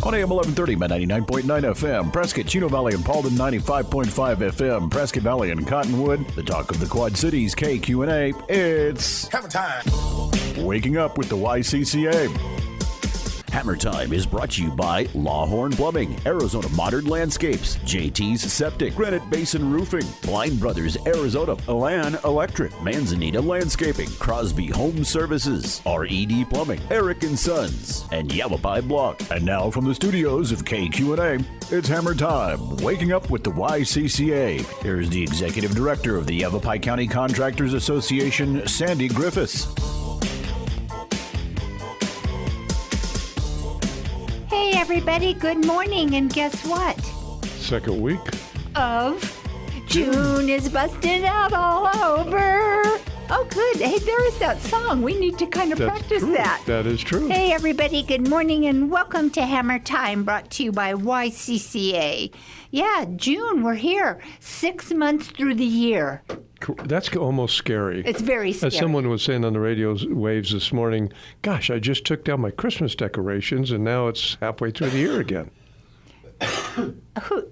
On AM 1130, 99.9 FM, Prescott, Chino Valley, and Paulden, 95.5 FM, Prescott Valley and Cottonwood, the talk of the Quad Cities, KQ&A. It's Hammer Time. Waking Up with the YCCA. Hammer Time is brought to you by Lawhorn Plumbing, Arizona Modern Landscapes, JT's Septic, Granite Basin Roofing, Blind Brothers Arizona, Elan Electric, Manzanita Landscaping, Crosby Home Services, RED Plumbing, Eric & Sons, and Yavapai Block. And now from the studios of KQ&A, it's Hammer Time, Waking Up with the YCCA. Here's the Executive Director of the Yavapai County Contractors Association, Sandy Griffiths. Hey everybody, good morning, and guess what? Second week of June is busting out all over. Oh good, hey, there is that song. We need to kind of practice true. that. That is true. Hey everybody, good morning and welcome to Hammer Time, brought to you by YCCA. Yeah, June, we're here. 6 months through the year. That's almost scary. It's very scary. As someone was saying on the radio waves this morning, gosh, I just took down my Christmas decorations and now it's halfway through the year again.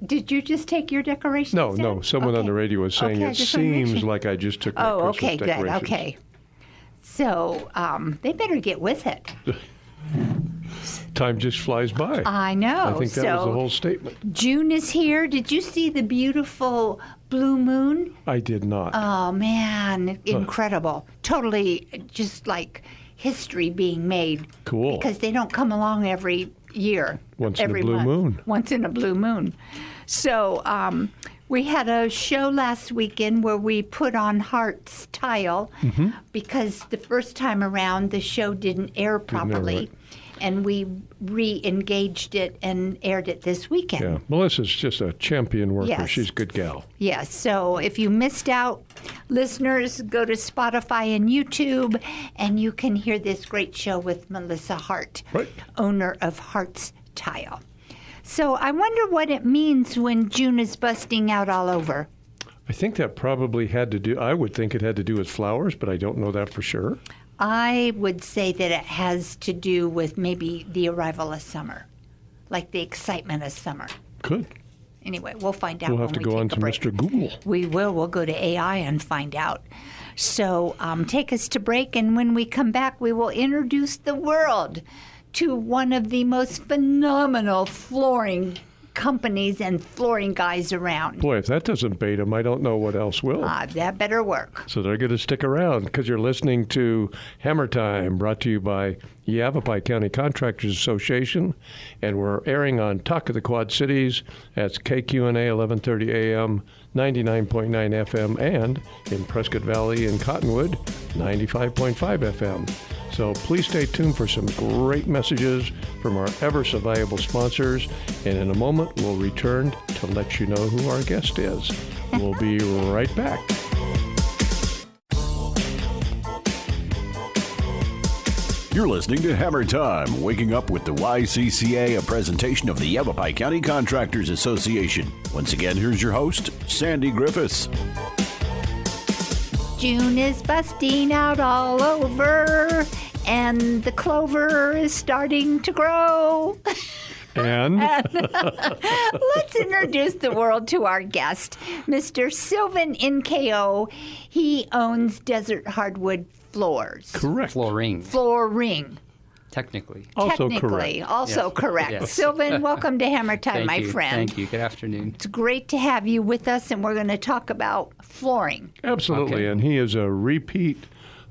Did you just take your decorations down? No, someone on the radio was saying it seems like I just took my Christmas decorations. Good, okay. So they better get with it. Time just flies by. I know. I think that was the whole statement. June is here. Did you see the beautiful blue moon? I did not. Oh, man. Incredible. Totally just like history being made. Cool. Because they don't come along every year. Once every in a blue month. moon. Once in a blue moon. So we had a show last weekend where we put on Hearts Tile because the first time around the show didn't air properly. And we re-engaged it and aired it this weekend. Yeah, Melissa's just a champion worker. Yes. She's a good gal. Yes, so if you missed out, listeners, go to Spotify and YouTube, and you can hear this great show with Melissa Hart, owner of Hearts Tile. So I wonder what it means when June is busting out all over. I think that probably had to do, I would think it had to do with flowers, but I don't know that for sure. I would say that it has to do with maybe the arrival of summer, like the excitement of summer. Could. Anyway, we'll find out. We'll have to go on to Mr. Google. We will. We'll go to AI and find out. So take us to break, and when we come back, we will introduce the world to one of the most phenomenal flooring companies and flooring guys around. Boy, if that doesn't bait them, I don't know what else will. That better work. So they're going to stick around because you're listening to Hammer Time, brought to you by Yavapai County Contractors Association, and we're airing on Talk of the Quad Cities. That's KQ&A 1130 AM, 99.9 FM, and in Prescott Valley and Cottonwood, 95.5 FM. So please stay tuned for some great messages from our ever so valuable sponsors. And in a moment, we'll return to let you know who our guest is. We'll be right back. You're listening to Hammer Time, Waking Up with the YCCA, a presentation of the Yavapai County Contractors Association. Once again, here's your host, Sandy Griffiths. June is busting out all over, and the clover is starting to grow. And let's introduce the world to our guest, Mr. Sylvan Incao. He owns Desert Hardwood Floors. correct. Flooring. Technically. Also correct. Yes. Sylvan, welcome to Hammer Time, my friend. Thank you. Good afternoon. It's great to have you with us, and we're going to talk about flooring. Absolutely. Okay. And he is a repeat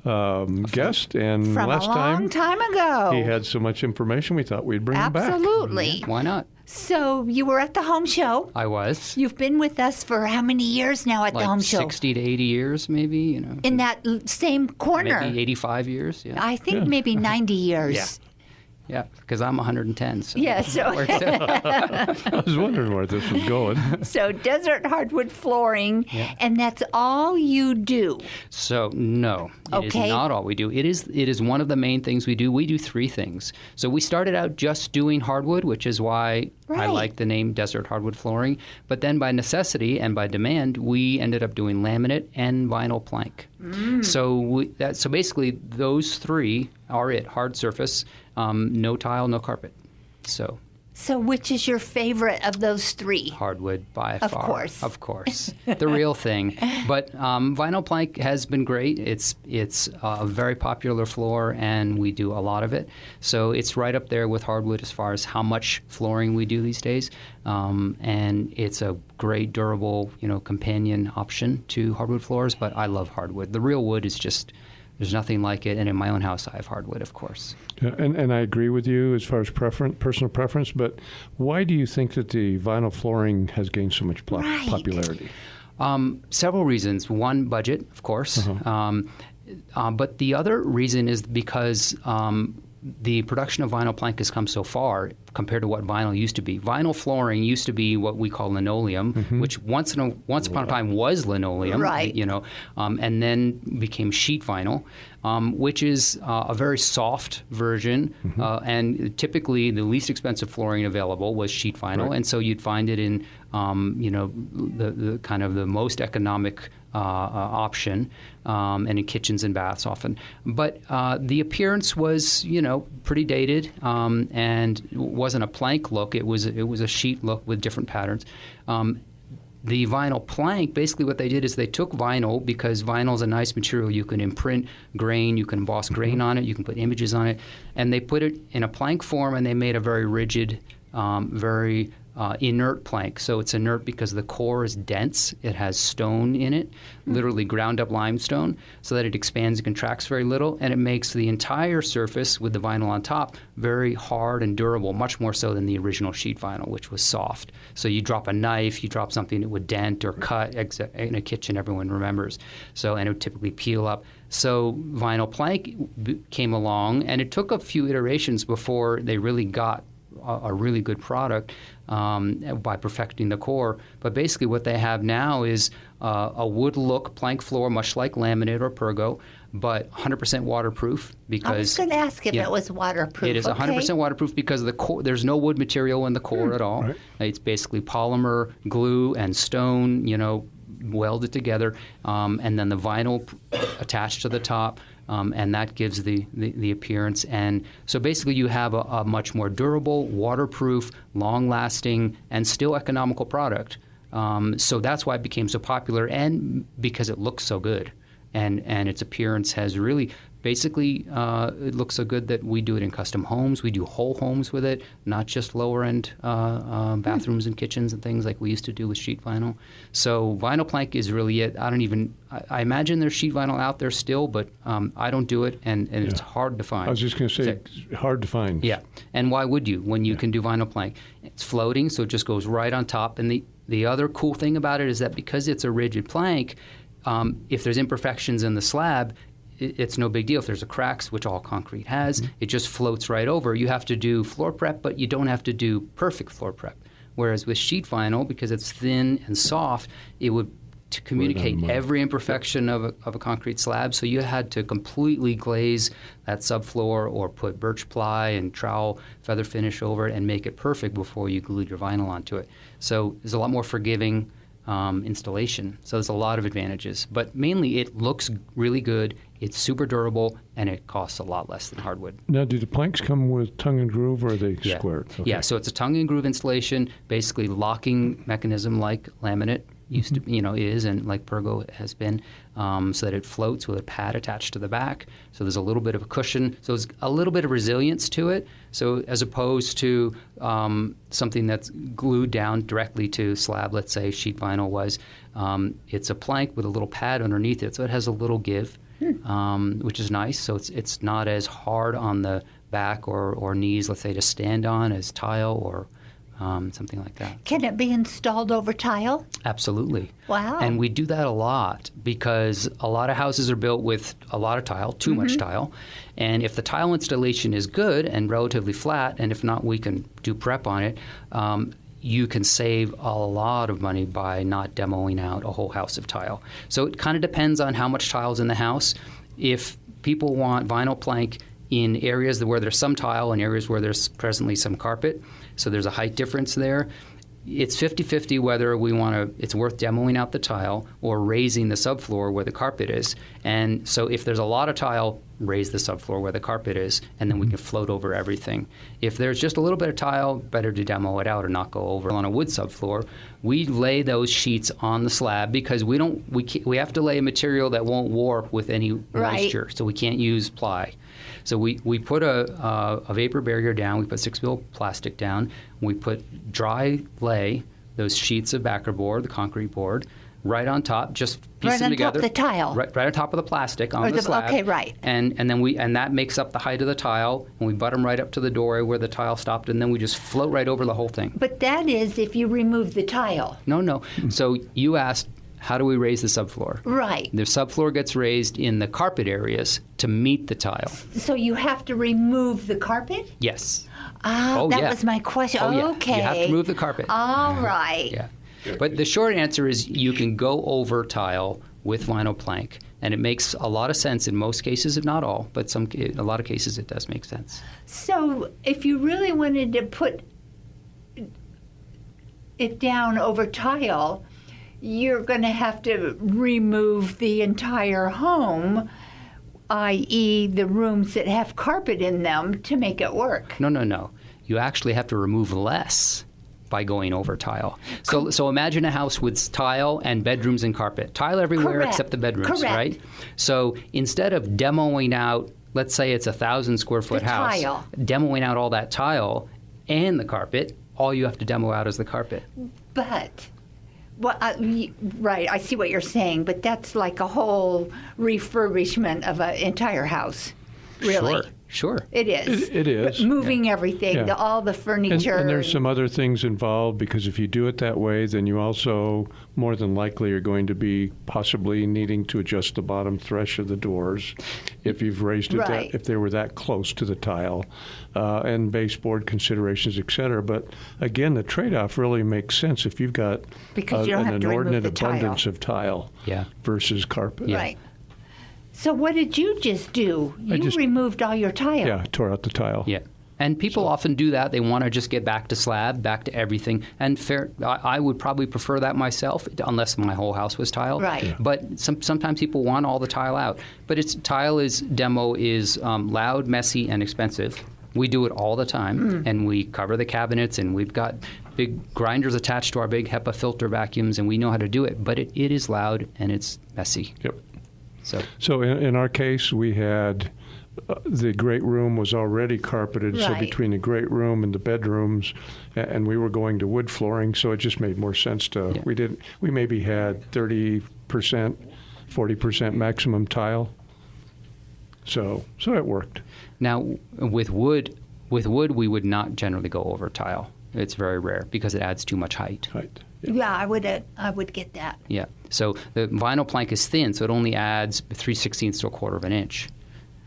guest. And From last a long time ago. he had so much information, we thought we'd bring him back. Absolutely. Why not? So you were at the home show. I was. You've been with us for how many years now at the home show? 60 to 80 years, maybe. In that same corner. Maybe 85 years. Yeah. I think maybe 90 years. Yeah. Yeah, because I'm 110. So Yeah, so it works out. I was wondering where this was going. so Desert Hardwood Flooring, Yeah. and that's all you do. So no, it is Okay. not all we do. It is one of the main things we do. We do three things. So we started out just doing hardwood, which is why I Right. like the name Desert Hardwood Flooring. But then by necessity and by demand, we ended up doing laminate and vinyl plank. So so basically those three are it: hard surface, no tile, no carpet. So So which is your favorite of those three? Hardwood by Of far. course. Of course. The real thing. But vinyl plank has been great. It's a very popular floor, and we do a lot of it. So it's right up there with hardwood as far as how much flooring we do these days. And it's a great, durable, companion option to hardwood floors. But I love hardwood. The real wood is just... There's nothing like it, and in my own house, I have hardwood, of course. Yeah, and I agree with you as far as personal preference, but why do you think that the vinyl flooring has gained so much Right. popularity? Several reasons. One, budget, of course. But the other reason is because the production of vinyl plank has come so far compared to what vinyl used to be. Vinyl flooring used to be what we call linoleum, which once upon a time was linoleum, Right. And then became sheet vinyl, which is a very soft version. And typically, the least expensive flooring available was sheet vinyl, Right. and so you'd find it in the kind of the most economic option, and in kitchens and baths often. But the appearance was, pretty dated, and wasn't a plank look. It was a sheet look with different patterns. The vinyl plank, basically what they did is they took vinyl, because vinyl is a nice material. You can imprint grain, you can emboss grain on it, you can put images on it, and they put it in a plank form, and they made a very rigid, very inert plank. So it's inert because the core is dense. It has stone in it, literally ground up limestone, so that it expands and contracts very little, and it makes the entire surface with the vinyl on top very hard and durable, much more so than the original sheet vinyl, which was soft. So you drop a knife, you drop something, it would dent or cut. In a kitchen, everyone remembers. And it would typically peel up. So vinyl plank came along, and it took a few iterations before they really got a really good product by perfecting the core. But basically what they have now is a wood look plank floor, much like laminate or pergo, but 100% waterproof. Because I was going to ask if it was waterproof. It is 100% waterproof because the core, there's no wood material in the core at all. Right. It's basically polymer, glue, and stone, welded together, and then the vinyl attached to the top. And that gives the appearance. And so basically you have a much more durable, waterproof, long-lasting, and still economical product. So that's why it became so popular, and because it looks so good. And its appearance has really, basically, it looks so good that we do it in custom homes. We do whole homes with it, not just lower-end bathrooms and kitchens and things like we used to do with sheet vinyl. So vinyl plank is really it. I imagine there's sheet vinyl out there still, but I don't do it, and it's hard to find. I was just going to say, hard to find. Yeah, and why would you when you can do vinyl plank? It's floating, so it just goes right on top. And the other cool thing about it is that because it's a rigid plank, if there's imperfections in the slab, it's no big deal. If there's a cracks, which all concrete has, it just floats right over. You have to do floor prep, but you don't have to do perfect floor prep. Whereas with sheet vinyl, because it's thin and soft, it would to communicate every imperfection of a concrete slab. So you had to completely glaze that subfloor or put birch ply and trowel feather finish over it and make it perfect before you glued your vinyl onto it. So there's a lot more forgiving installation. So there's a lot of advantages. But mainly it looks really good, it's super durable, and it costs a lot less than hardwood. Now, do the planks come with tongue and groove, or are they squared? Okay. Yeah, so it's a tongue and groove installation, basically locking mechanism like laminate used to, is, and like pergo has been, so that it floats with a pad attached to the back. So there's a little bit of a cushion. So there's a little bit of resilience to it. So as opposed to something that's glued down directly to slab, let's say sheet vinyl was, it's a plank with a little pad underneath it. So it has a little give, which is nice. So it's not as hard on the back or knees, let's say, to stand on as tile or something like that. Can it be installed over tile? Absolutely. Wow. And we do that a lot because a lot of houses are built with a lot of tile, too much tile. And if the tile installation is good and relatively flat, and if not, we can do prep on it, you can save a lot of money by not demoing out a whole house of tile. So it kind of depends on how much tile is in the house. If people want vinyl plank in areas where there's some tile and areas where there's presently some carpet, so there's a height difference there, it's 50-50 whether it's worth demoing out the tile or raising the subfloor where the carpet is. And so if there's a lot of tile, raise the subfloor where the carpet is, and then we can float over everything. If there's just a little bit of tile, better to demo it out or not go over. On a wood subfloor, we lay those sheets on the slab because we have to lay a material that won't warp with any moisture, so we can't use ply. So we put a vapor barrier down, we put 6-mil plastic down, we put lay those sheets of backer board, the concrete board, right on top, just piece them together. Right on top of the tile. Right on top of the plastic on the slab. Okay, right. And that makes up the height of the tile, and we butt them right up to the doorway where the tile stopped, and then we just float right over the whole thing. But that is if you remove the tile. No. So you asked, how do we raise the subfloor? Right. The subfloor gets raised in the carpet areas to meet the tile. So you have to remove the carpet? Yes. That was my question. Oh, yeah. Okay. You have to remove the carpet. All right. Yeah. But the short answer is you can go over tile with vinyl plank, and it makes a lot of sense in most cases, if not all, but a lot of cases it does make sense. So if you really wanted to put it down over tile, you're going to have to remove the entire home, i.e. the rooms that have carpet in them, to make it work. No. You actually have to remove less by going over tile. So imagine a house with tile and bedrooms and carpet. Tile everywhere. Correct. Except the bedrooms, Correct. right? So instead of demoing out, let's say it's 1,000 square foot house, tile. demoing out all that tile and the carpet, all you have to demo out is the carpet. But, right, I see what you're saying, but that's like a whole refurbishment of an entire house, really. Sure. It is. It is. Moving everything, Yeah. all the furniture. And there's some other things involved, because if you do it that way, then you also more than likely are going to be possibly needing to adjust the bottom thresh of the doors if you've raised it Right. if they were that close to the tile, and baseboard considerations, et cetera. But again, the trade-off really makes sense if you've got Because you don't an have to remove inordinate the tile. abundance of tile Yeah. versus carpet. Yeah. Right. So what did you just do? You just- removed all your tile. Yeah, tore out the tile. Yeah. And people often do that. They want to just get back to slab, back to everything. And I would probably prefer that myself, unless my whole house was tile. Right. Yeah. But sometimes people want all the tile out. But demo is loud, messy, and expensive. We do it all the time, and we cover the cabinets, and we've got big grinders attached to our big HEPA filter vacuums, and we know how to do it. But it is loud, and it's messy. Yep. So in our case, we had the great room was already carpeted, so Right. between the great room and the bedrooms, and we were going to wood flooring, so it just made more sense to. Yeah. We maybe had 30%, 40% maximum tile, so it worked. now with wood, we would not generally go over tile. It's very rare because it adds too much height. Right. Yeah, I would get that. Yeah. So the vinyl plank is thin, so it only adds 3/16 to 1/4 of an inch.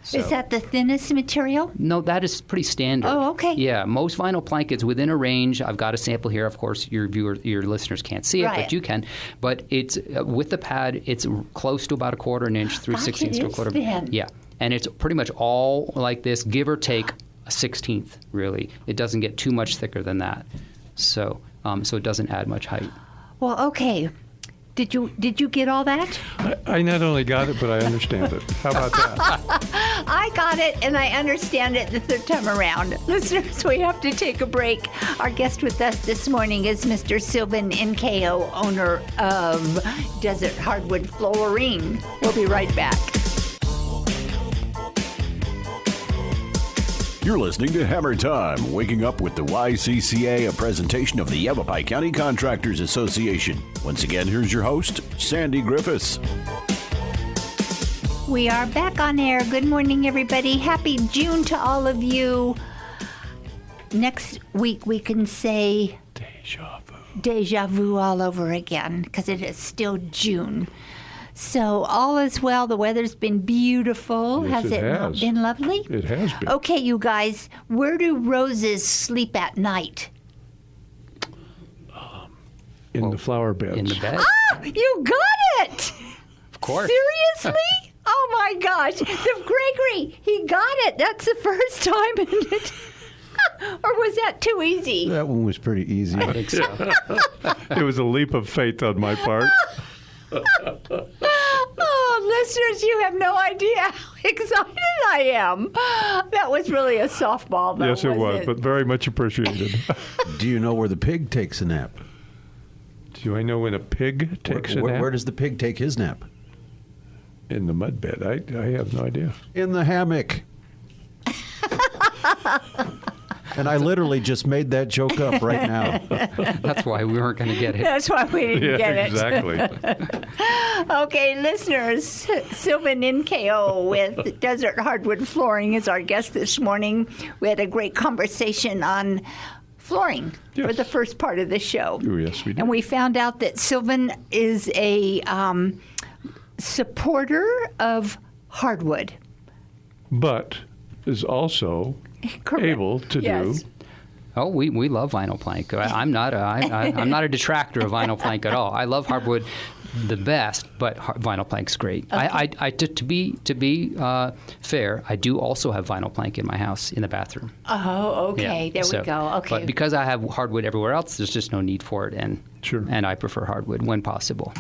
So, Is that the thinnest material? no, that is pretty standard. Oh, okay. Yeah, most vinyl plank is within a range. I've got a sample here. Of course, your listeners can't see it, Right. but you can. But it's with the pad, it's close to about 1/4 an inch, 3/16 to it is 1/4. thin. Yeah, and it's pretty much all like this, give or take a 1/16. Really, it doesn't get too much thicker than that. So it doesn't add much height. Well, okay. Did you get all that? I not only got it, but I understand it. How about that? I got it, and I understand it the third time around. Listeners, we have to take a break. Our guest with us this morning is Mr. Sylvan Incao, owner of Desert Hardwood Flooring. We'll be right back. You're listening to Hammer Time, waking up with the YCCA, a presentation of the Yavapai County Contractors Association. Once again, here's your host, Sandy Griffiths. We are back on air. Good morning, everybody. Happy June to all of you. Next week, we can say deja vu all over again, because it is still June. So all is well. The weather's been beautiful. Yes, has it not has. been lovely? It has been. Okay, you guys, where do roses sleep at night? In the flower beds. In the bed, Ah, you got it! of course. Seriously? Oh my gosh. Gregory, he got it. That's the first time in it. Or was that too easy? That one was pretty easy. I think so. It was a leap of faith on my part. Oh, Listeners, you have no idea how excited I am. That was really a softball, though. Yes, it was, but very much appreciated. Do you know where the pig takes a nap? Do I know when a pig takes a nap? Where does the pig take his nap? In the mud bed. I have no idea. In the hammock. And I literally just made that joke up right now. That's why we weren't going to get it. That's why we didn't get it. Exactly. Okay, listeners, Sylvan Incao with Desert Hardwood Flooring is our guest this morning. We had a great conversation on flooring for Yes. the first part of the show. Oh, yes, we did. And we found out that Sylvan is a supporter of hardwood. But is also Correct. able to Yes. do. Oh, we love vinyl plank. I'm not a detractor of vinyl plank at all. I love hardwood the best, but vinyl plank's great. Okay. To be fair, I do also have vinyl plank in my house in the bathroom. Oh, okay. Yeah, There we go. Okay. But because I have hardwood everywhere else, there's just no need for it, and Sure. and I prefer hardwood when possible.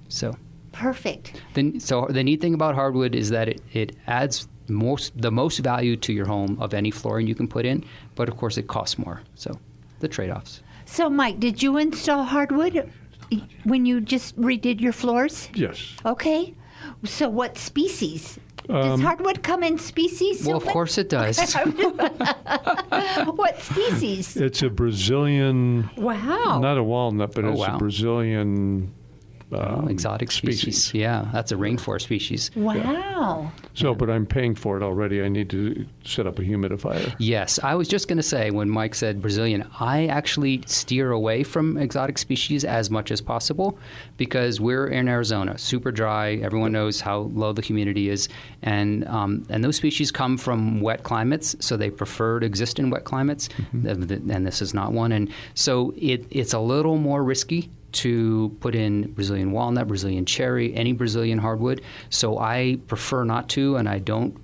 So Perfect. the neat thing about hardwood is that it adds the most value to your home of any flooring you can put in, but of course it costs more. So the trade-offs. So, Mike, did you install hardwood when you just redid your floors? Yes. Okay. So, what species? Does hardwood come in species? Well, of Sylvan? course it does. What species? It's a Brazilian, Wow. not a walnut, but Oh, it's wow. a Brazilian Exotic species. Yeah, that's a rainforest species. Wow. So, but I'm paying for it already. I need to set up a humidifier. Yes, I was just going to say when Mike said Brazilian, I actually steer away from exotic species as much as possible because we're in Arizona, super dry. Everyone knows how low the humidity is, and those species come from wet climates, so they prefer to exist in wet climates, and this is not one. And so it's a little more risky to put in Brazilian walnut, Brazilian cherry, any Brazilian hardwood. So I prefer not to, and I don't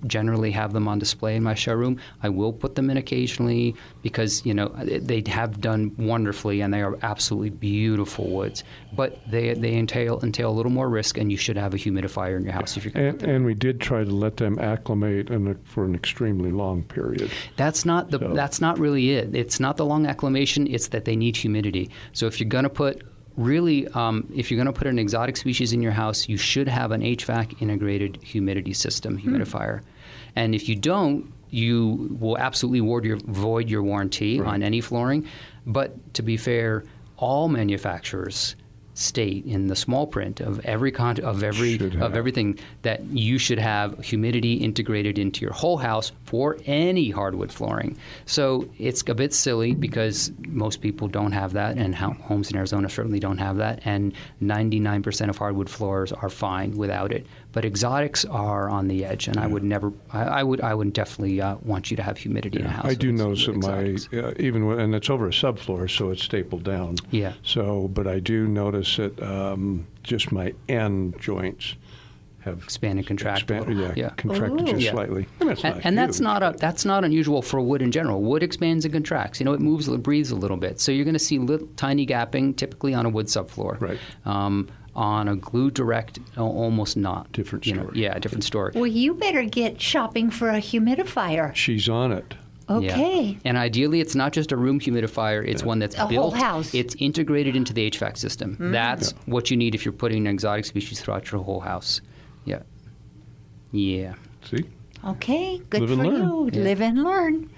generally have them on display in my showroom. I will put them in occasionally because, they have done wonderfully and they are absolutely beautiful woods. But they entail a little more risk, and you should have a humidifier in your house if you're going to. And we did try to let them acclimate for an extremely long period. That's not really it. It's not the long acclimation. It's that they need humidity. So if you're going to put if you're going to put an exotic species in your house, you should have an HVAC integrated humidity system, humidifier. And if you don't, you will absolutely void your warranty on any flooring. But to be fair, all manufacturers state in the small print of everything that you should have humidity integrated into your whole house for any hardwood flooring. So it's a bit silly because most people don't have that, and homes in Arizona certainly don't have that, and 99% of hardwood floors are fine without it. But exotics are on the edge, and I would definitely want you to have humidity in a house. I do notice that exotics. and it's over a subfloor, so it's stapled down. Yeah. So, but I do notice that just my end joints have Expand and contract a little. Yeah. contracted just Yeah. slightly. And that's not And that's huge. that's not unusual for wood in general. Wood expands and contracts. It moves, it breathes a little bit. So you're going to see tiny gapping, typically on a wood subfloor. Right. On a glue direct, almost not. Different story. Different story. Well, you better get shopping for a humidifier. She's on it. Okay. Yeah. And ideally, it's not just a room humidifier. It's one that's A whole built. house. It's integrated into the HVAC system. That's what you need if you're putting an exotic species throughout your whole house. Yeah. Yeah. See? Okay. Good Live for and learn. you. Yeah. Live and learn.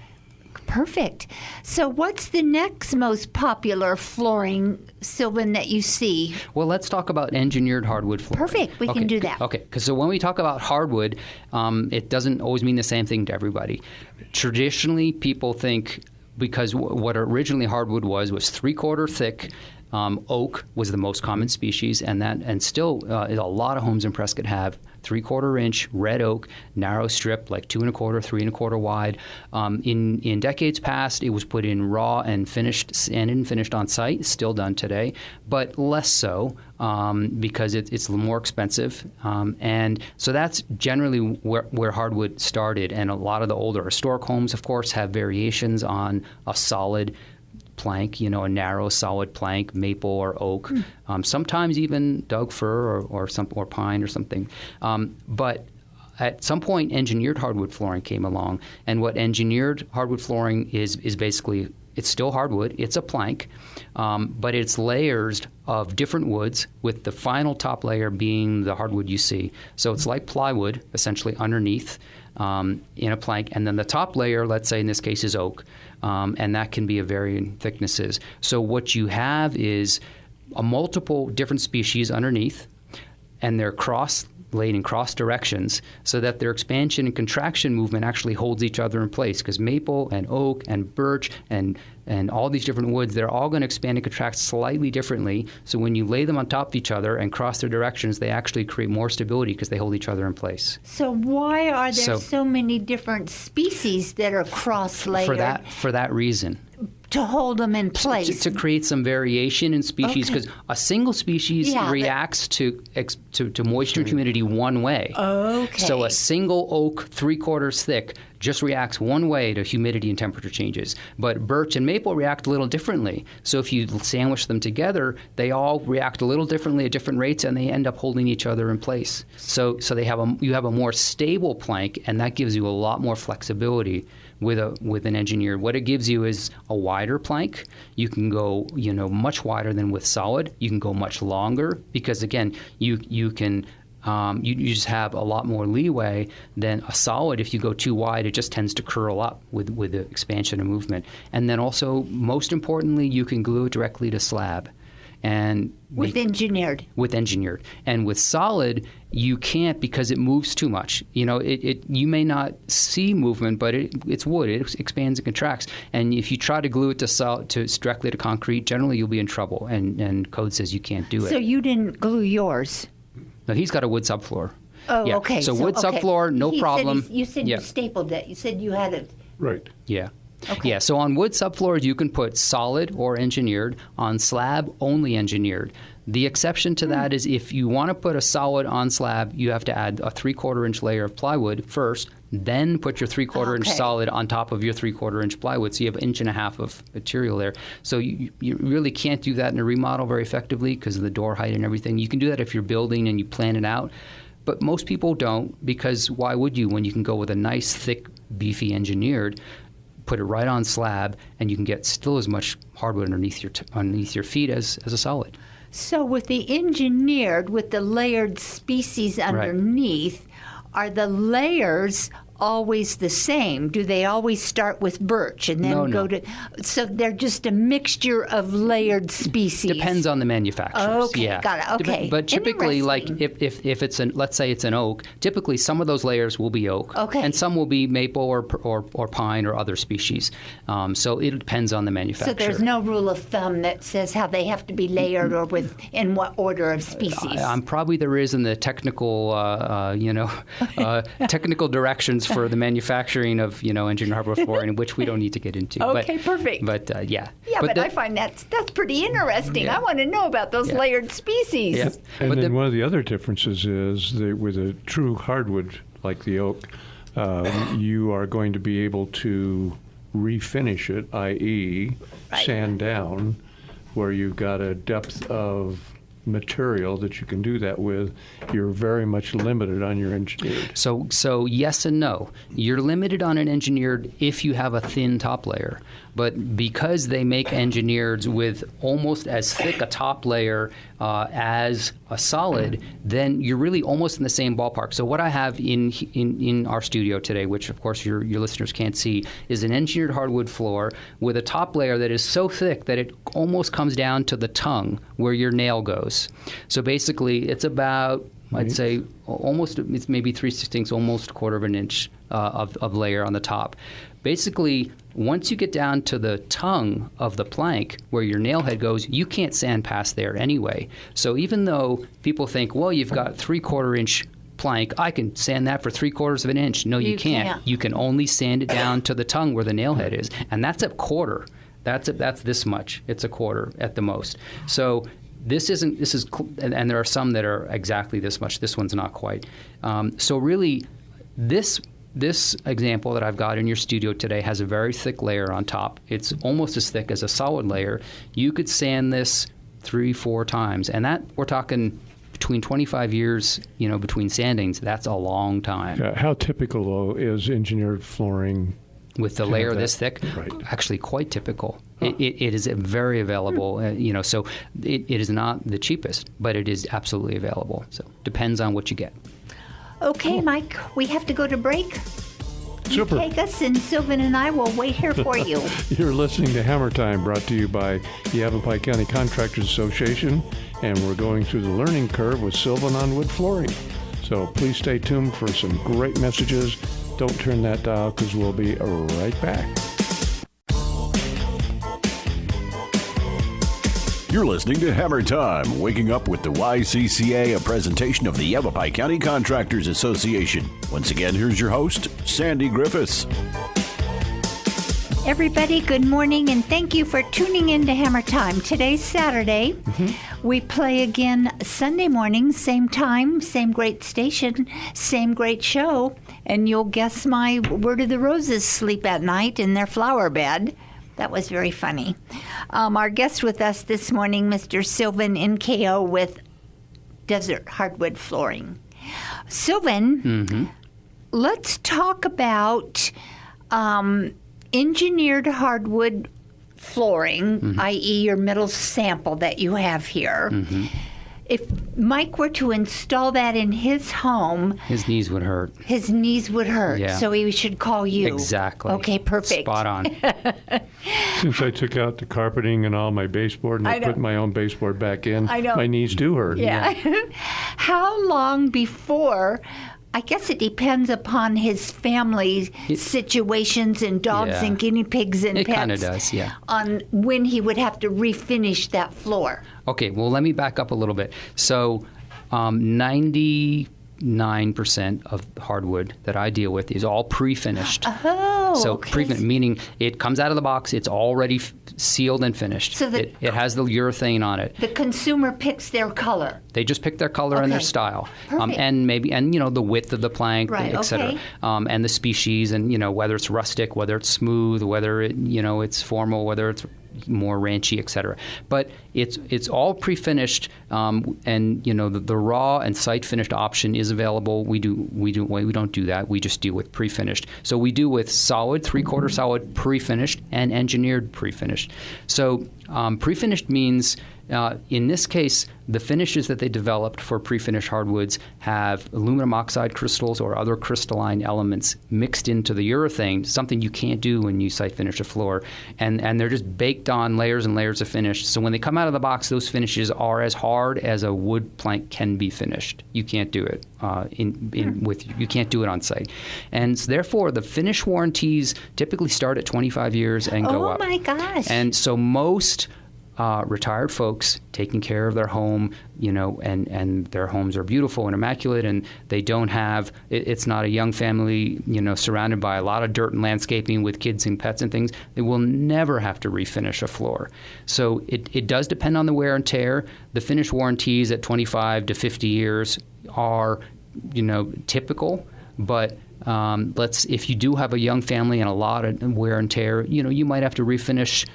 Perfect. So, what's the next most popular flooring, Sylvan, that you see? Well, let's talk about engineered hardwood flooring. Perfect. We can do that. Okay. Because so when we talk about hardwood, it doesn't always mean the same thing to everybody. Traditionally, people think because what originally hardwood was 3/4 thick. Oak was the most common species, and still a lot of homes in Prescott have 3/4 inch red oak, narrow strip, like 2 1/4, 3 1/4 wide. In decades past, it was put in raw and finished on site, still done today, but less so because it's a little more expensive. And so that's generally where hardwood started. And a lot of the older historic homes, of course, have variations on a solid plank, a narrow, solid plank, maple or oak, sometimes even Doug fir or pine or something. But at some point, engineered hardwood flooring came along, and what engineered hardwood flooring is basically, it's still hardwood. It's a plank, but it's layers of different woods, with the final top layer being the hardwood you see. So it's like plywood, essentially, underneath in a plank, and then the top layer, let's say in this case, is oak, and that can be of varying thicknesses. So what you have is a multiple different species underneath, and they're laid in cross directions, so that their expansion and contraction movement actually holds each other in place, because maple and oak and birch and all these different woods, they're all going to expand and contract slightly differently. So when you lay them on top of each other and cross their directions, they actually create more stability because they hold each other in place. So why are there so many different species that are cross-layered? For that reason. To hold them in place. To create some variation in species, because a single species reacts to moisture and humidity one way. Okay. So a single oak 3/4 thick just reacts one way to humidity and temperature changes. But birch and maple react a little differently. So if you sandwich them together, they all react a little differently at different rates, and they end up holding each other in place. So you have a more stable plank, and that gives you a lot more flexibility with an engineered. What it gives you is a wider plank. You can go, much wider than with solid. You can go much longer, because again, you can you just have a lot more leeway than a solid. If you go too wide, it just tends to curl up with the expansion and movement. And then also, most importantly, you can glue it directly to slab. And with engineered. And with solid, you can't, because it moves too much. You may not see movement, but it's wood. It expands and contracts. And if you try to glue it directly to concrete, generally you'll be in trouble. And code says you can't do it. So you didn't glue yours? No, he's got a wood subfloor. Oh, yeah. okay. So wood subfloor, no problem. You said you stapled it. You said you had it. Right. Yeah. Okay. Yeah, so on wood subfloors, you can put solid or engineered. On slab, only engineered. The exception to that is if you want to put a solid on slab, you have to add a 3/4 inch layer of plywood first, then put your 3/4 inch solid on top of your 3/4 inch plywood. So you have 1.5 inches of material there. So you really can't do that in a remodel very effectively because of the door height and everything. You can do that if you're building and you plan it out. But most people don't, because why would you, when you can go with a nice, thick, beefy engineered, put it right on slab, and you can get still as much hardwood underneath your feet as a solid. So with the engineered, with the layered species underneath, are the layers always the same? Do they always start with birch and then go to... So they're just a mixture of layered species? Depends on the manufacturers. Okay, yeah. got it. Okay. But typically, like if it's let's say it's an oak, typically some of those layers will be oak, and some will be maple or pine or other species. So it depends on the manufacturer. So there's no rule of thumb that says how they have to be layered or in what order of species? Probably there is in the technical, technical directions for the manufacturing of, engineered hardwood flooring, which we don't need to get into. Okay, perfect. But yeah. Yeah, but I find that's pretty interesting. I want to know about those layered species. Yeah. And then one of the other differences is that with a true hardwood like the oak, you are going to be able to refinish it, i.e. sand down, where you've got a depth of material that you can do that with. You're very much limited on your engineered. So yes and no. You're limited on an engineered if you have a thin top layer. But because they make engineereds with almost as thick a top layer as a solid, then you're really almost in the same ballpark. So what I have in our studio today, which of course your listeners can't see, is an engineered hardwood floor with a top layer that is so thick that it almost comes down to the tongue where your nail goes. So basically, it's about, I'd say, it's maybe 3/16, almost 1/4 inch of layer on the top. Basically, once you get down to the tongue of the plank where your nail head goes, you can't sand past there anyway. So even though people think, well, you've got 3/4 inch plank, I can sand that for 3/4 inch. No, you can't. You can only sand it down to the tongue where the nail head is, and that's a 1/4. That's this much. It's a 1/4 at the most. So and there are some that are exactly this much. This one's not quite. So really, this this example that I've got in your studio today has a very thick layer on top. It's almost as thick as a solid layer. You could sand this 3-4 times, and that we're talking between 25 years, between sandings. That's a long time. How typical, though, is engineered flooring? With the layer this thick? Right. Actually quite typical. It is very available, so it is not the cheapest, but it is absolutely available. So depends on what you get. Okay, Mike, we have to go to break. Super. You take us, and Sylvan and I will wait here for you. You're listening to Hammer Time, brought to you by the Yavapai County Contractors Association, and we're going through the learning curve with Sylvan on wood flooring. So please stay tuned for some great messages. Don't turn that dial, because we'll be right back. You're listening to Hammer Time, waking up with the YCCA, a presentation of the Yavapai County Contractors Association. Once again, here's your host, Sandy Griffiths. Everybody, good morning, and thank you for tuning in to Hammer Time. Today's Saturday. We play again Sunday morning, same time, same great station, same great show, and you'll guess my Word of the Roses sleep at night in their flower bed. That was very funny. Our guest with us this morning, Mr. Sylvan Incao with Desert Hardwood Flooring. Sylvan, let's talk about engineered hardwood flooring, i.e. your middle sample that you have here. If Mike were to install that in his home, his knees would hurt. His knees would hurt, Yeah. so he should call you. Exactly. Okay, perfect. Spot on. Since I took out the carpeting and all my baseboard and I put my own baseboard back in, my knees do hurt. Yeah. How long before? I guess it depends upon his family situations and dogs Yeah. and guinea pigs and It pets. kind of does, yeah. On when he would have to refinish that floor. Okay, well, let me back up a little bit. So 99% of hardwood that I deal with is all pre-finished. Oh, So okay. pre-finished, meaning it comes out of the box, it's already sealed and finished. So it has the urethane on it. The consumer picks their color. They just pick their color and their Okay. style, Perfect. and the width of the plank, Right, et cetera, okay. and the species, and whether it's rustic, whether it's smooth, whether it's formal, whether it's more ranchy, et cetera. But it's all pre-finished, and the raw and site finished option is available. We don't do that. We just deal with pre-finished. So we do with solid, 3/4 solid pre-finished and engineered pre-finished. So pre-finished means in this case, the finishes that they developed for pre-finished hardwoods have aluminum oxide crystals or other crystalline elements mixed into the urethane, something you can't do when you site finish a floor. And they're just baked on layers and layers of finish. So when they come out of the box, those finishes are as hard as a wood plank can be finished. You can't do it you can't do it on site. And therefore, the finish warranties typically start at 25 years and go up. Oh my gosh. And so most retired folks taking care of their home, and their homes are beautiful and immaculate, and they don't have, it's not a young family, surrounded by a lot of dirt and landscaping with kids and pets and things. They will never have to refinish a floor. So it does depend on the wear and tear. The finish warranties at 25 to 50 years are, typical, but if you do have a young family and a lot of wear and tear, you might have to refinish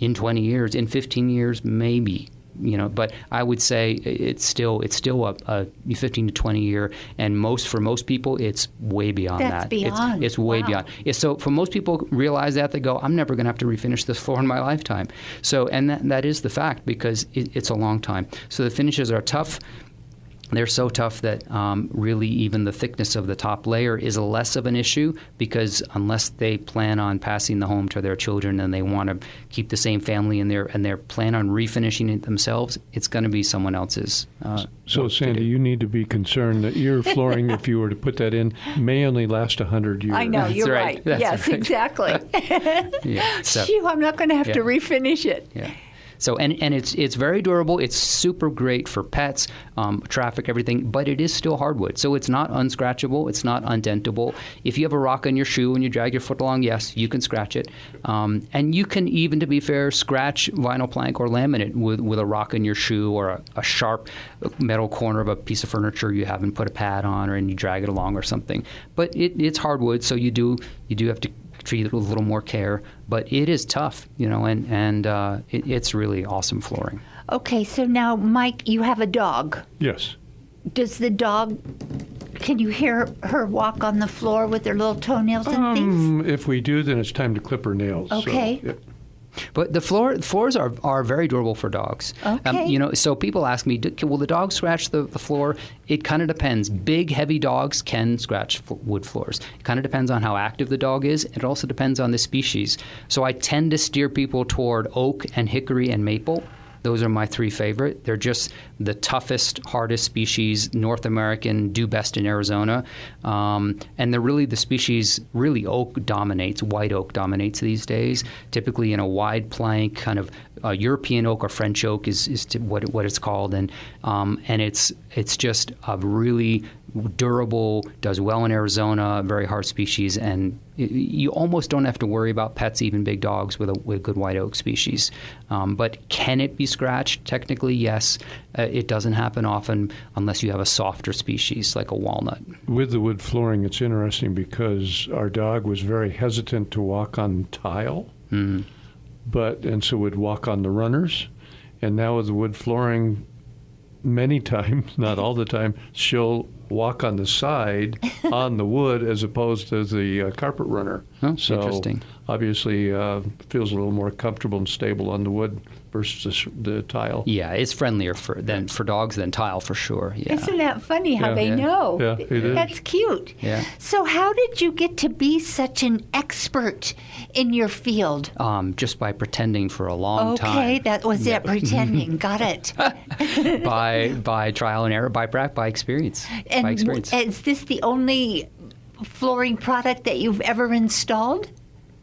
in 20 years, in 15 years, maybe, but I would say it's still a 15 to 20 year, and for most people, it's way beyond That's that. beyond. It's way Wow. beyond. So for most people realize that, they go, I'm never going to have to refinish this floor in my lifetime. So, and that is the fact, because it's a long time. So the finishes are tough. They're so tough that really even the thickness of the top layer is less of an issue, because unless they plan on passing the home to their children and they want to keep the same family and they're plan on refinishing it themselves, it's going to be someone else's. So, Sandy, you need to be concerned that your flooring, if you were to put that in, may only last 100 years. I know, you're right. right. That's Yes, right. exactly. Yeah. So, Phew, I'm not going to have to Yeah. refinish it. yeah. So and it's very durable. It's super great for pets, traffic, everything. But it is still hardwood, so it's not unscratchable. It's not undentable. If you have a rock on your shoe and you drag your foot along, yes, you can scratch it. And you can even, to be fair, scratch vinyl plank or laminate with a rock in your shoe or a sharp metal corner of a piece of furniture you haven't put a pad on, and you drag it along or something. But it's hardwood, so you do have to treat it with a little more care. But it is tough, and it's really awesome flooring. Okay, so now, Mike, you have a dog. Yes. Does the dog, can you hear her walk on the floor with her little toenails and things? If we do, then it's time to clip her nails. Okay. So, yeah. But the floors are very durable for dogs. Okay. So people ask me, will the dog scratch the floor? It kind of depends. Big, heavy dogs can scratch wood floors. It kind of depends on how active the dog is. It also depends on the species. So I tend to steer people toward oak and hickory and maple. Those are my three favorite. They're just the toughest, hardest species. North American, do best in Arizona. And they're really the species, really oak dominates, white oak dominates these days. Typically in a wide plank, kind of European oak or French oak is what it's called. And it's just a really durable, does well in Arizona, very hard species, and you almost don't have to worry about pets, even big dogs, with a good white oak species. But can it be scratched? Technically, yes. It doesn't happen often unless you have a softer species like a walnut. With the wood flooring, it's interesting because our dog was very hesitant to walk on tile, and so would walk on the runners. And now with the wood flooring, many times, not all the time, she'll walk on the side on the wood as opposed to the carpet runner. Oh, so interesting. Obviously feels a little more comfortable and stable on the wood versus the tile. Yeah, it's friendlier for dogs than tile for sure. Yeah. Isn't that funny how Yeah. they know? Yeah, it is. That's cute. Yeah. So how did you get to be such an expert in your field? Just by pretending for a long time. Okay, that was it, pretending. Got it. by trial and error, by experience. And by experience. is this the only flooring product that you've ever installed?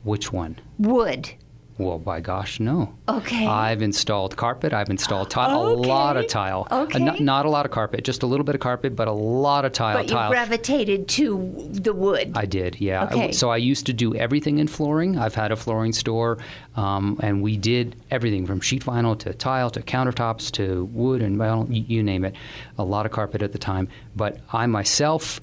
Which one? Wood. Well, by gosh, no. Okay. I've installed carpet. I've installed tile. A lot of tile. Okay. Not a lot of carpet. Just a little bit of carpet, but a lot of tile. But you gravitated to the wood. I did, yeah. Okay. So I used to do everything in flooring. I've had a flooring store, and we did everything from sheet vinyl to tile to countertops to wood and vinyl, you name it. A lot of carpet at the time. But I myself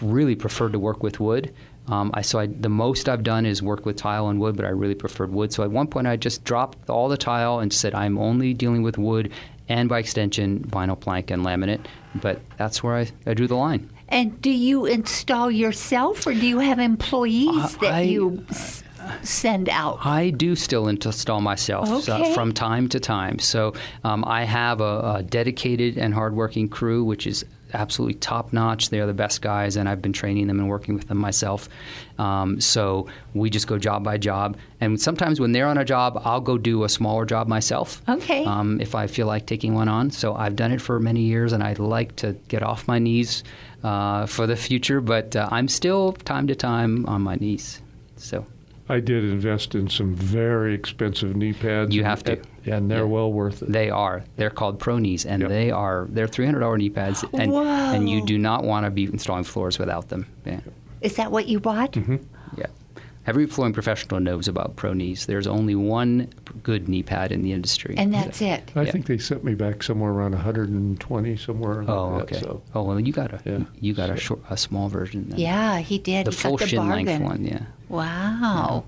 really preferred to work with wood. The most I've done is work with tile and wood, but I really preferred wood. So at one point I just dropped all the tile and said I'm only dealing with wood and, by extension, vinyl plank and laminate. But that's where I drew the line. And do you install yourself, or do you have employees that you send out? I do still install myself from time to time. So I have a dedicated and hardworking crew, which is absolutely top-notch. They are the best guys, and I've been training them and working with them myself. So we just go job by job. And sometimes when they're on a job, I'll go do a smaller job myself. Okay. If I feel like taking one on. So I've done it for many years, and I'd like to get off my knees for the future, but I'm still, time to time, on my knees. So I did invest in some very expensive knee pads. You have to. And they're well worth it. They are. They're called Pro Knees, and they're $300 knee pads, and you do not want to be installing floors without them. Yeah. Is that what you bought? Mm-hmm. Yeah. Every flooring professional knows about Pro Knees. There's only one good knee pad in the industry. And that's it. I think they sent me back somewhere around 120, somewhere. Oh, like okay. That, so. Oh, well, you got a small version then. Yeah, he did. The He full got the shin bargain. length one, yeah. Wow.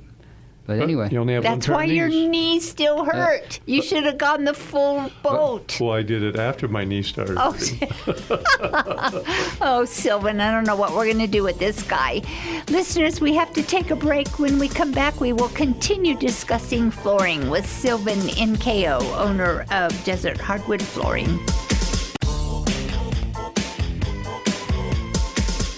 But anyway. You only have That's one pair why of your knees. knees still hurt. You should have gone the full boat. Well, I did it after my knee started. Oh, Sylvan, I don't know what we're going to do with this guy. Listeners, we have to take a break. When we come back, we will continue discussing flooring with Sylvan Incao, owner of Desert Hardwood Flooring.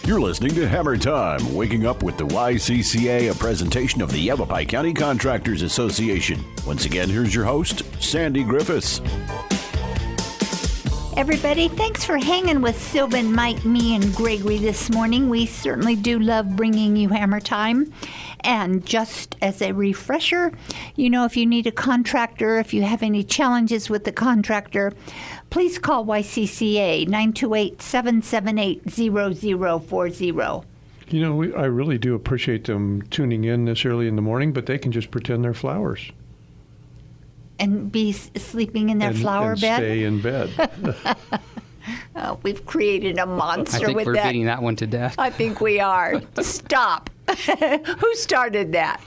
You're listening to Hammer Time, waking up with the YCCA, a presentation of the Yavapai County Contractors Association. Once again, here's your host, Sandy Griffiths. Everybody, thanks for hanging with Sylvan, Mike, me, and Gregory this morning. We certainly do love bringing you Hammer Time. And just as a refresher, if you need a contractor, if you have any challenges with the contractor, please call YCCA 928-778-0040. I really do appreciate them tuning in this early in the morning, but they can just pretend they're flowers. And be sleeping in their flower and bed? Stay in bed. Oh, we've created a monster I think with we're that. beating that one to death. I think we are. Stop. Who started that?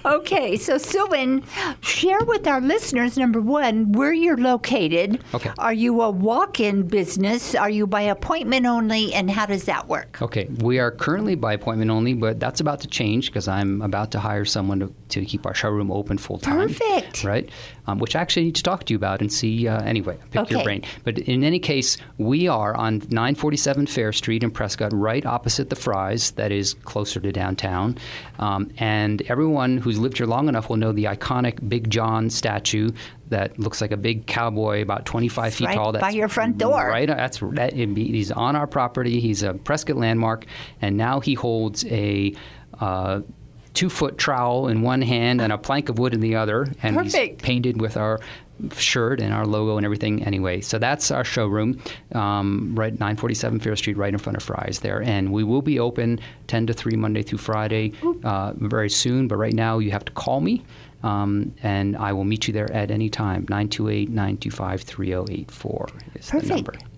Okay, so Sylvan, share with our listeners, number one, where you're located. Okay. Are you a walk-in business? Are you by appointment only? And how does that work? Okay, we are currently by appointment only, but that's about to change because I'm about to hire someone to keep our showroom open full time. Perfect. Right? Which I actually need to talk to you about and see, anyway, pick your Okay. brain. But in any case, we are on 947 Fair Street in Prescott, right opposite the Fry's, that is closer to downtown. And everyone who's lived here long enough will know the iconic Big John statue that looks like a big cowboy about 25 feet right tall. by your front door. Right. He's on our property. He's a Prescott landmark. And now he holds a 2-foot trowel in one hand and a plank of wood in the other. And Perfect. He's painted with our shirt and our logo and everything anyway. So that's our showroom, right 947 Fair Street, right in front of Fry's there. And we will be open 10 to 3 Monday through Friday very soon. But right now you have to call me, and I will meet you there at any time. 928-925-3084 is the number. Perfect.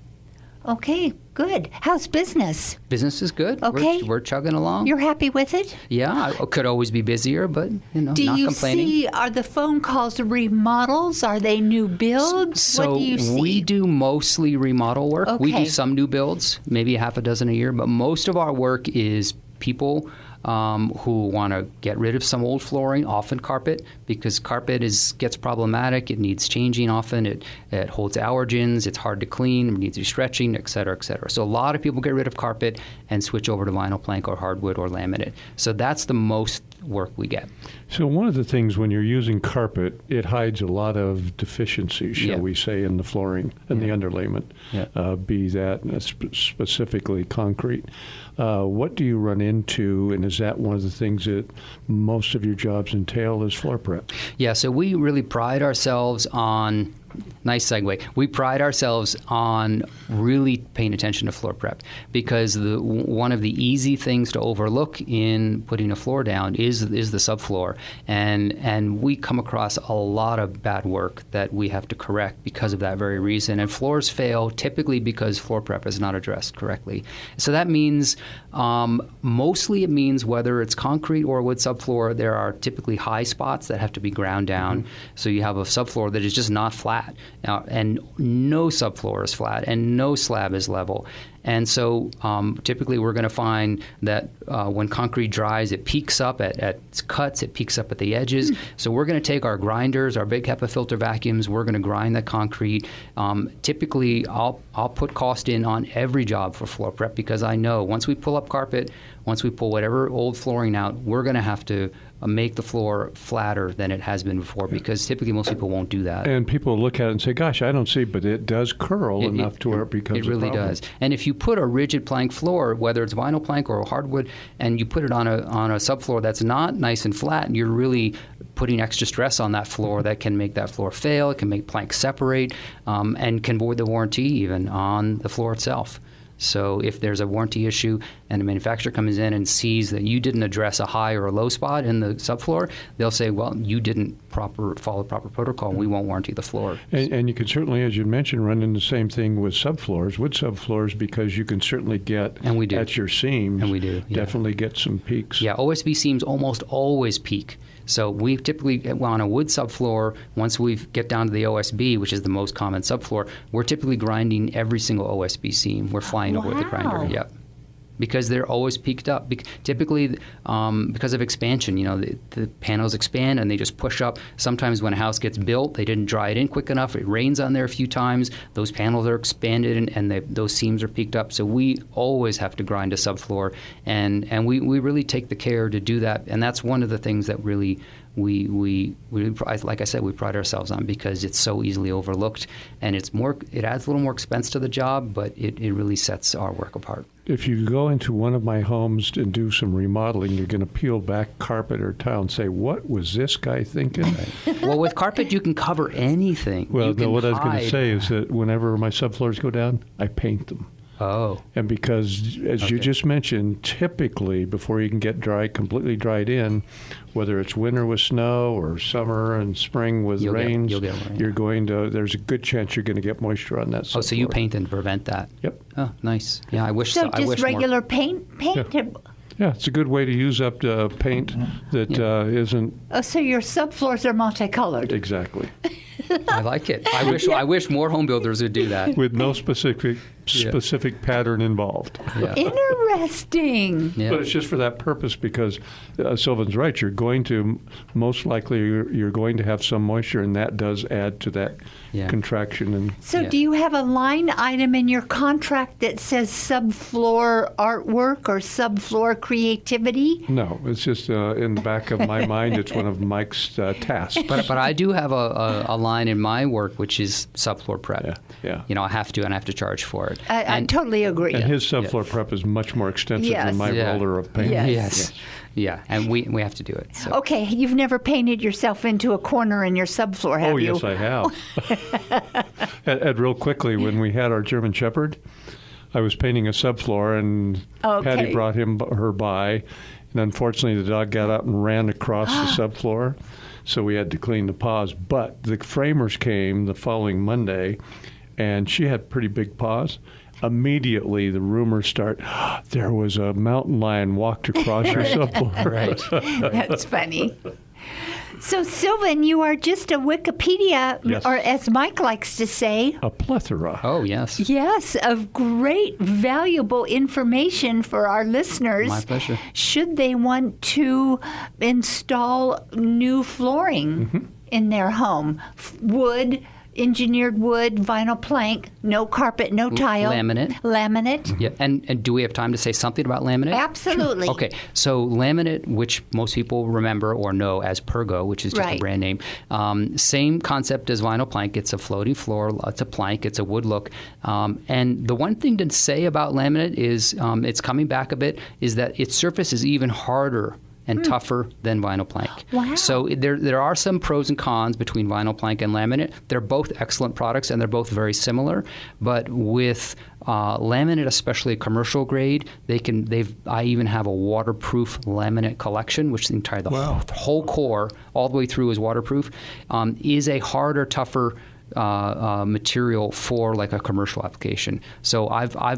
Okay, good. How's business? Business is good. Okay. We're chugging along. You're happy with it? Yeah, I could always be busier, but Do not you complaining. see, are the phone calls remodels? Are they new builds? So what do you see? we do mostly remodel work. We Okay. do some new builds, maybe half a dozen a year, but most of our work is people who want to get rid of some old flooring, often carpet, because carpet gets problematic. It needs changing often. It holds allergens. It's hard to clean. It needs stretching, et cetera, et cetera. So a lot of people get rid of carpet and switch over to vinyl plank or hardwood or laminate. So that's the most work we get. So one of the things when you're using carpet, it hides a lot of deficiencies, shall we say, in the flooring and the underlayment, be that specifically concrete. What do you run into, and is that one of the things that most of your jobs entail is floor prep? Yeah, so we really pride ourselves on, nice segue, we pride ourselves on really paying attention to floor prep because one of the easy things to overlook in putting a floor down is the subfloor. And we come across a lot of bad work that we have to correct because of that very reason. And floors fail typically because floor prep is not addressed correctly. So that means mostly it means whether it's concrete or wood subfloor, there are typically high spots that have to be ground down. Mm-hmm. So you have a subfloor that is just not flat, and no subfloor is flat, and no slab is level. And so typically we're going to find that when concrete dries, it peaks up at cuts, it peaks up at the edges. So we're going to take our grinders, our big HEPA filter vacuums, we're going to grind the concrete. Typically, I'll put cost in on every job for floor prep because I know once we pull up carpet, once we pull whatever old flooring out, we're going to have to make the floor flatter than it has been before because typically most people won't do that. And people look at it and say, gosh, I don't see, but it does curl enough to where it becomes a problem. It really does. And if you put a rigid plank floor, whether it's vinyl plank or hardwood, and you put it on a subfloor that's not nice and flat, you're really putting extra stress on that floor that can make that floor fail, it can make planks separate, and can void the warranty even on the floor itself. So if there's a warranty issue and a manufacturer comes in and sees that you didn't address a high or a low spot in the subfloor, they'll say, well, you didn't follow proper protocol, and we won't warranty the floor. And you can certainly, as you mentioned, run into the same thing with subfloors, wood subfloors, because you can certainly get and we do. At your seams, and we do, definitely get some peaks. Yeah, OSB seams almost always peak. So we typically, on a wood subfloor, once we get down to the OSB, which is the most common subfloor, we're typically grinding every single OSB seam. We're flying over with the grinder. Yep. because they're always peaked up. Typically, because of expansion, the panels expand and they just push up. Sometimes when a house gets built, they didn't dry it in quick enough. It rains on there a few times. Those panels are expanded and those seams are peaked up. So we always have to grind a subfloor, and we really take the care to do that. And that's one of the things that really we like I said, we pride ourselves on, because it's so easily overlooked, and it adds a little more expense to the job, but it really sets our work apart. If you go into one of my homes and do some remodeling, you're going to peel back carpet or tile and say, what was this guy thinking? Well, with carpet, you can cover anything. Well, no, what I was going to say is that whenever my subfloors go down, I paint them. Oh. And because, as you just mentioned, typically before you can get completely dried in, whether it's winter with snow or summer and spring with rains, there's a good chance you're going to get moisture on that subfloor. Oh, so you paint and prevent that? Yep. Oh, nice. Yeah, I wish so. I wish just regular more. paint? Yeah, it's a good way to use up paint that isn't... Oh, so your subfloors are multicolored. Exactly. I like it. I wish more home builders would do that. With no specific pattern involved. Yeah. Interesting. Yeah. But it's just for that purpose, because Sylvan's right. You're going to, most likely, you're going to have some moisture, and that does add to that contraction. And so do you have a line item in your contract that says subfloor artwork or subfloor creativity? No, it's just in the back of my mind. It's one of Mike's tasks. But I do have a line in my work, which is subfloor prep. Yeah. I have to charge for it. I totally agree. And his subfloor prep is much more extensive than my roller of paint. Yes. Yeah, and we have to do it. So. Okay, you've never painted yourself into a corner in your subfloor, have you? Oh, yes, I have. And real quickly, when we had our German Shepherd, I was painting a subfloor, and Patty brought her by, and unfortunately the dog got up and ran across the subfloor, so we had to clean the paws. But the framers came the following Monday, and she had pretty big paws. Immediately, the rumors start, there was a mountain lion walked across your subfloor. Right. That's funny. So, Sylvan, you are just a Wikipedia, or as Mike likes to say, a plethora. Oh, yes. Yes, of great, valuable information for our listeners. My pleasure. Should they want to install new flooring in their home? Wood, engineered wood, vinyl plank, no carpet, no tile. Laminate. Yeah. And do we have time to say something about laminate? Absolutely. Sure. Okay. So laminate, which most people remember or know as Pergo, which is just a brand name, same concept as vinyl plank. It's a floating floor. It's a plank. It's a wood look. And the one thing to say about laminate is it's coming back a bit, is that its surface is even harder and tougher than vinyl plank. Wow. So there are some pros and cons between vinyl plank and laminate. They're both excellent products, and they're both very similar. But with laminate, especially commercial grade, I even have a waterproof laminate collection, which the whole core, all the way through, is waterproof. Is a harder, tougher material for like a commercial application. So I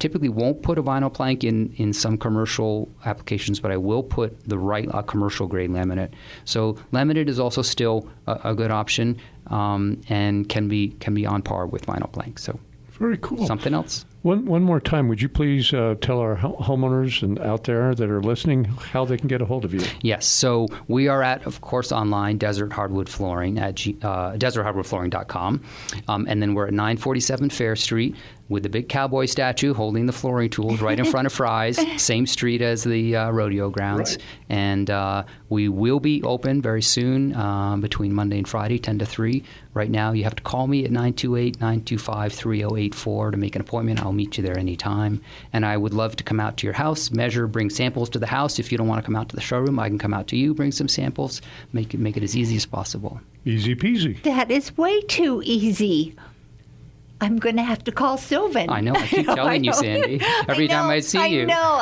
typically won't put a vinyl plank in some commercial applications, but I will put the right commercial grade laminate. So laminate is also still a good option, and can be on par with vinyl plank. So very cool. Something else. One more time, would you please tell our homeowners and out there that are listening how they can get a hold of you? Yes. So we are at, of course, online, Desert Hardwood Flooring at deserthardwoodflooring.com. And then we're at 947 Fair Street with the big cowboy statue holding the flooring tools right in front of Fry's, same street as the rodeo grounds. Right. And we will be open very soon between Monday and Friday, 10 to 3. Right now, you have to call me at 928-925-3084 to make an appointment. I'll meet you there anytime. And I would love to come out to your house, measure, bring samples to the house. If you don't want to come out to the showroom, I can come out to you, bring some samples, make it as easy as possible. Easy peasy. That is way too easy. I'm going to have to call Sylvan. I know. I keep telling you, Sandy. Every time I see you. I know.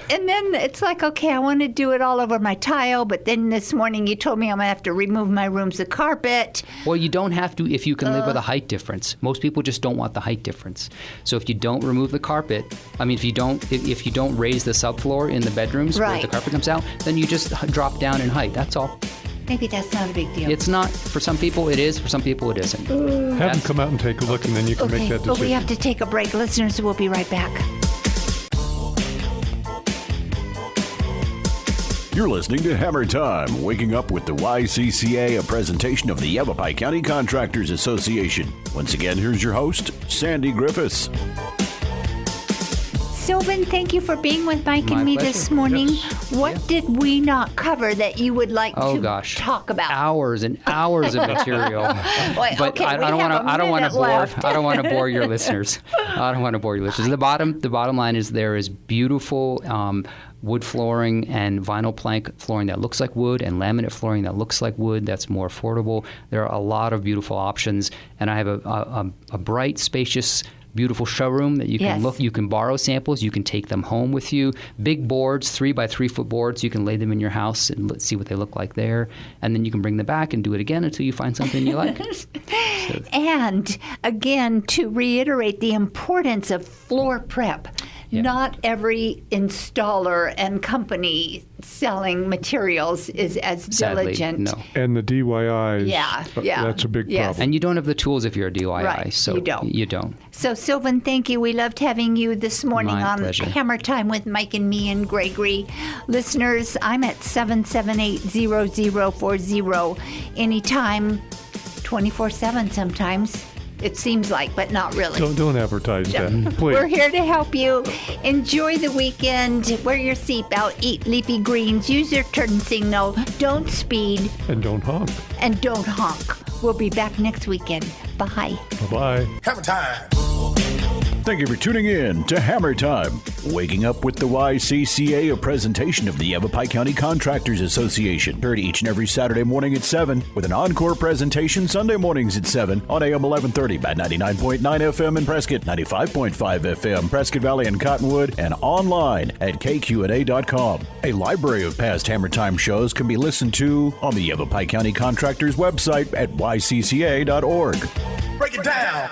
And then it's like, okay, I want to do it all over my tile, but then this morning you told me I'm going to have to remove my room's carpet. Well, you don't have to if you can live with a height difference. Most people just don't want the height difference. So if you don't remove the carpet, if you don't raise the subfloor in the bedrooms where the carpet comes out, then you just drop down in height. That's all. Maybe that's not a big deal. It's not. For some people it is. For some people it isn't. Have them come out and take a look, and then you can make that decision. But we have to take a break. Listeners, we'll be right back. You're listening to Hammer Time, waking up with the YCCA, a presentation of the Yavapai County Contractors Association. Once again, here's your host, Sandy Griffiths. Sylvan, thank you for being with Mike My and me pleasure. this morning. Yes. What did we not cover that you would like Oh to gosh, talk about? hours and hours of material. Wait, But okay, I we don't have want to. a I don't want to minute bore. left. I don't want to bore your listeners. I don't want to bore your listeners. The bottom line is there is beautiful wood flooring and vinyl plank flooring that looks like wood, and laminate flooring that looks like wood. That's more affordable. There are a lot of beautiful options, and I have a bright, spacious, beautiful showroom that you can Yes. look. You can borrow samples. You can take them home with you. Big boards, 3 by 3 foot boards. You can lay them in your house and see what they look like there, and then you can bring them back and do it again until you find something you like. And again, to reiterate the importance of floor prep. Yeah. Not every installer and company selling materials is as Sadly, diligent. no. And the DIYs, Yeah, yeah. that's a big Yes. problem. And you don't have the tools if you're a DIY, Right, so you don't. You don't. So, Sylvan, thank you. We loved having you this morning My on pleasure. Hammer Time with Mike and me and Gregory. Listeners, I'm at 778-0040 anytime, 24/7 sometimes. It seems like, but not really. Don't advertise that, please. We're here to help you. Enjoy the weekend. Wear your seatbelt. Eat leafy greens. Use your turn signal. Don't speed. And don't honk. And don't honk. We'll be back next weekend. Bye. Bye-bye. Hammer time. Thank you for tuning in to Hammer Time, waking up with the YCCA, a presentation of the Yavapai County Contractors Association. Heard each and every Saturday morning at 7, with an encore presentation Sunday mornings at 7 on AM 1130 by 99.9 FM in Prescott, 95.5 FM, Prescott Valley and Cottonwood, and online at kqna.com. A library of past Hammer Time shows can be listened to on the Yavapai County Contractors website at ycca.org. Break it down.